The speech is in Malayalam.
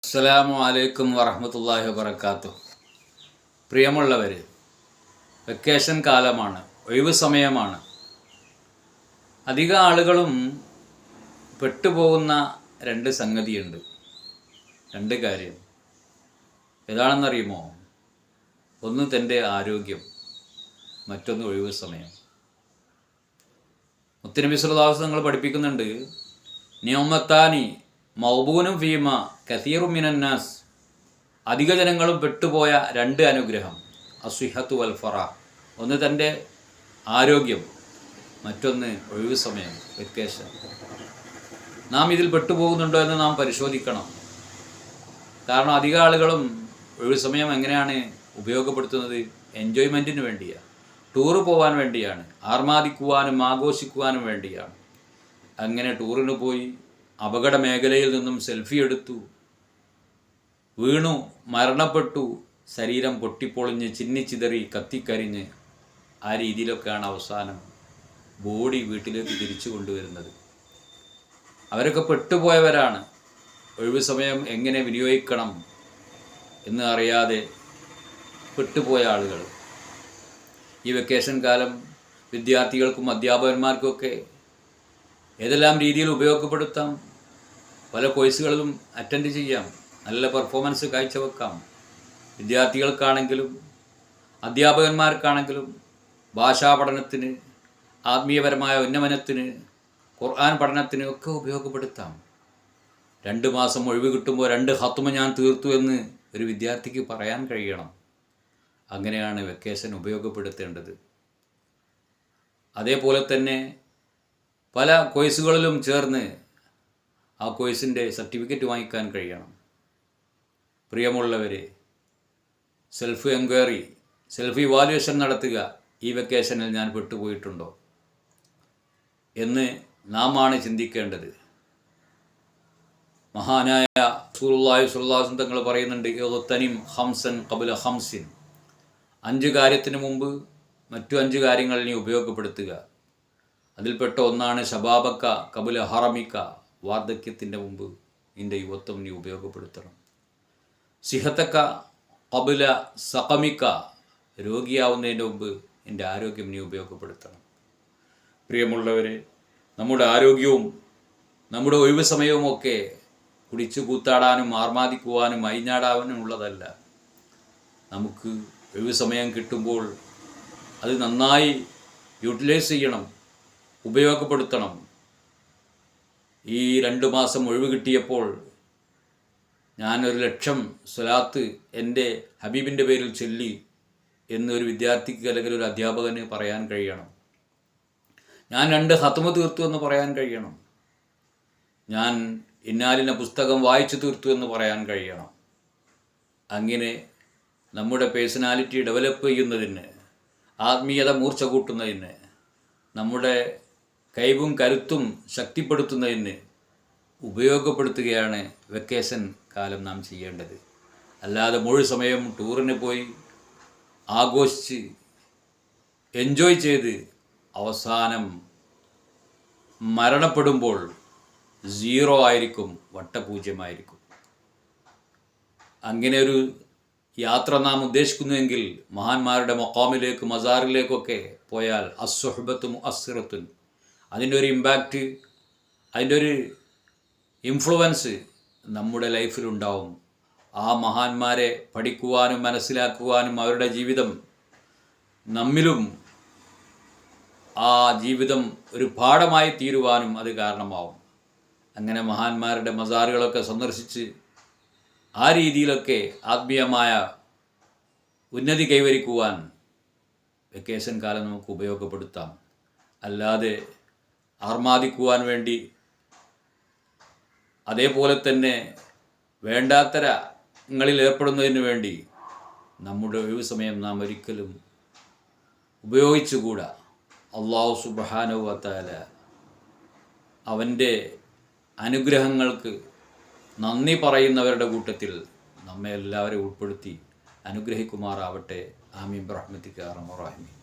അസ്സലാമു അലൈക്കും വറഹ്മത്തുള്ളാഹി വബറകാതുഹു. പ്രിയമുള്ളവർ, വെക്കേഷൻ കാലമാണ്, ഒഴിവ് സമയമാണ്. അധിക ആളുകളും പെട്ടുപോകുന്ന രണ്ട് സംഗതിയുണ്ട്, രണ്ട് കാര്യം. ഏതാണെന്നറിയുമോ? ഒന്ന് തൻ്റെ ആരോഗ്യം, മറ്റൊന്ന് ഒഴിവ് സമയം. മുത്തുനബി സ്വല്ലല്ലാഹു അലൈഹി വസല്ലം നിങ്ങൾ പഠിപ്പിക്കുന്നുണ്ട്, നിഅമത്താനി മൗബൂനും ഫീമ കസീറു മിനന്നാസ്. അധിക ജനങ്ങളും പെട്ടുപോയ രണ്ട് അനുഗ്രഹം, അസ്വിഹത്തു വൽ ഫറാഹ്. ഒന്ന് തൻ്റെ ആരോഗ്യം, മറ്റൊന്ന് ഒഴിവ് സമയം, വെക്കേഷൻ. നാം ഇതിൽ പെട്ടുപോകുന്നുണ്ടോ എന്ന് നാം പരിശോധിക്കണം. കാരണം അധിക ആളുകളും ഒഴിവ് സമയം എങ്ങനെയാണ് ഉപയോഗപ്പെടുത്തുന്നത്? എൻജോയ്മെൻറ്റിന് വേണ്ടിയാണ്, ടൂറ് പോകാൻ വേണ്ടിയാണ്, ആർമാദിക്കുവാനും ആഘോഷിക്കുവാനും വേണ്ടിയാണ്. അങ്ങനെ ടൂറിന് പോയി അപകട മേഖലയിൽ നിന്നും സെൽഫി എടുത്തു, വീണു, മരണപ്പെട്ടു, ശരീരം പൊട്ടിപ്പൊളിഞ്ഞ് ചിന്നിച്ചിതറി കത്തിക്കരിഞ്ഞ് ആ രീതിയിലൊക്കെയാണ് അവസാനം ബോഡി വീട്ടിലേക്ക് തിരിച്ചു കൊണ്ടുവരുന്നത്. അവരൊക്കെ പെട്ടുപോയവരാണ്. ഒഴിവ് സമയം എങ്ങനെ വിനിയോഗിക്കണം എന്ന് അറിയാതെ പെട്ടുപോയ ആളുകൾ. ഈ വെക്കേഷൻ കാലം വിദ്യാർത്ഥികൾക്കും അധ്യാപകന്മാർക്കുമൊക്കെ ഏതെല്ലാം രീതിയിൽ ഉപയോഗപ്പെടുത്താം? പല കോഴ്സുകളിലും അറ്റൻഡ് ചെയ്യാം, നല്ല പെർഫോമൻസ് കാഴ്ചവെക്കാം. വിദ്യാർത്ഥികൾക്കാണെങ്കിലും അധ്യാപകന്മാർക്കാണെങ്കിലും ഭാഷാ പഠനത്തിന്, ആത്മീയപരമായ ഉന്നമനത്തിന്, ഖുർആൻ പഠനത്തിന് ഒക്കെ ഉപയോഗപ്പെടുത്താം. 2 മാസം ഒഴിവ് കിട്ടുമ്പോൾ 2 ഖത്മ ഞാൻ തീർത്തു എന്ന് ഒരു വിദ്യാർത്ഥിക്ക് പറയാൻ കഴിയണം. അങ്ങനെയാണ് വെക്കേഷൻ ഉപയോഗപ്പെടുത്തേണ്ടത്. അതേപോലെ തന്നെ പല കോഴ്സുകളിലും ചേർന്ന് ആ കോഴ്സിൻ്റെ സർട്ടിഫിക്കറ്റ് വാങ്ങിക്കാൻ കഴിയണം. പ്രിയമുള്ളവരെ, സെൽഫ് എൻക്വയറി, സെൽഫ് ഇവാലുവേഷൻ നടത്തുക. ഈ വെക്കേഷനിൽ ഞാൻ പെട്ടുപോയിട്ടുണ്ടോ എന്ന് നാമാണ് ചിന്തിക്കേണ്ടത്. മഹാനായ റസൂലുള്ളാഹി സ്വല്ലല്ലാഹു അലൈഹി വസല്ലം തങ്ങൾ പറയുന്നുണ്ട്, ഇഗ്തനിം ഖംസൻ ഖബ്ല ഖംസിൻ. 5 കാര്യത്തിന് മുമ്പ് മറ്റു 5 കാര്യങ്ങൾ നീ ഉപയോഗപ്പെടുത്തുക. അതിൽപ്പെട്ട ഒന്നാണ് ശബാബക്ക കബുല ഹറമിക്ക. വാർദ്ധക്യത്തിൻ്റെ മുമ്പ് നിൻ്റെ യുവത്വം നീ ഉപയോഗപ്പെടുത്തണം. സിഹത്തക്ക കബുല സഖമിക്ക. രോഗിയാവുന്നതിൻ്റെ മുമ്പ് നിൻ്റെ ആരോഗ്യം നീ ഉപയോഗപ്പെടുത്തണം. പ്രിയമുള്ളവരെ, നമ്മുടെ ആരോഗ്യവും നമ്മുടെ ഒഴിവ് സമയവുമൊക്കെ കുടിച്ചു കൂത്താടാനും ആർമാദിക്കുവാനും അയിഞ്ഞാടാനും ഉള്ളതല്ല. നമുക്ക് ഒഴിവ് സമയം കിട്ടുമ്പോൾ അത് നന്നായി യൂട്ടിലൈസ് ചെയ്യണം, ഉപയോഗപ്പെടുത്തണം. ഈ 2 മാസം ഒഴിവ് കിട്ടിയപ്പോൾ ഞാൻ 1,00,000 സ്വലാത്ത് എൻ്റെ ഹബീബിൻ്റെ പേരിൽ ചൊല്ലി എന്നൊരു വിദ്യാർത്ഥിക്ക് അല്ലെങ്കിൽ ഒരു അധ്യാപകന് പറയാൻ കഴിയണം. ഞാൻ 2 ഖത്മ തീർത്തു എന്ന് പറയാൻ കഴിയണം. ഞാൻ ഇന്നാലിന പുസ്തകം വായിച്ചു തീർത്തു എന്ന് പറയാൻ കഴിയണം. അങ്ങനെ നമ്മുടെ പേഴ്സണാലിറ്റി ഡെവലപ്പ് ചെയ്യുന്നതിന്, ആത്മീയത മൂർച്ച കൂട്ടുന്നതിന്, നമ്മുടെ കഴിവും കരുത്തും ശക്തിപ്പെടുത്തുന്നതിന് ഉപയോഗപ്പെടുത്തുകയാണ് വെക്കേഷൻ കാലം നാം ചെയ്യേണ്ടത്. അല്ലാതെ മുഴുവൻ സമയം ടൂറിന് പോയി ആഘോഷിച്ച് എൻജോയ് ചെയ്ത് അവസാനം മരണപ്പെടുമ്പോൾ 0 ആയിരിക്കും, വട്ടപൂജ്യമായിരിക്കും. അങ്ങനെ ഒരു യാത്ര നാം ഉദ്ദേശിക്കുന്നുവെങ്കിൽ മഹാന്മാരുടെ മഖാമിലേക്ക്, മസാറിലേക്കൊക്കെ പോയാൽ അസ്സുഹ്ബത്തു മുഅസ്സിറത്തുൻ. അതിൻ്റെ ഒരു ഇമ്പാക്റ്റ്, അതിൻ്റെ ഒരു ഇൻഫ്ലുവൻസ് നമ്മുടെ ലൈഫിലുണ്ടാവും. ആ മഹാന്മാരെ പഠിക്കുവാനും മനസ്സിലാക്കുവാനും അവരുടെ ജീവിതം നമ്മിലും ആ ജീവിതം ഒരു പാഠമായി തീരുവാനും അത് കാരണമാവും. അങ്ങനെ മഹാന്മാരുടെ മസാറുകളൊക്കെ സന്ദർശിച്ച് ആ രീതിയിലൊക്കെ ആത്മീയമായ ഉന്നതി കൈവരിക്കുവാൻ വെക്കേഷൻ കാലം നമുക്ക് ഉപയോഗപ്പെടുത്താം. അല്ലാതെ ആർമാദിക്കുവാൻ വേണ്ടി, അതേപോലെ തന്നെ വേണ്ടാത്തരങ്ങളിൽ ഏർപ്പെടുന്നതിന് വേണ്ടി നമ്മുടെ ഒഴിവ് സമയം നാം ഒരിക്കലും ഉപയോഗിച്ചുകൂടാ. അല്ലാഹു സുബ്ഹാനഹു വ തആല അവൻ്റെ അനുഗ്രഹങ്ങൾക്ക് നന്ദി പറയുന്നവരുടെ കൂട്ടത്തിൽ നമ്മെ എല്ലാവരെയും ഉൾപ്പെടുത്തി അനുഗ്രഹിക്കുമാറാവട്ടെ. ആമീൻ ബിറഹ്മതിക യാ അർഹമർ റഹീമീൻ.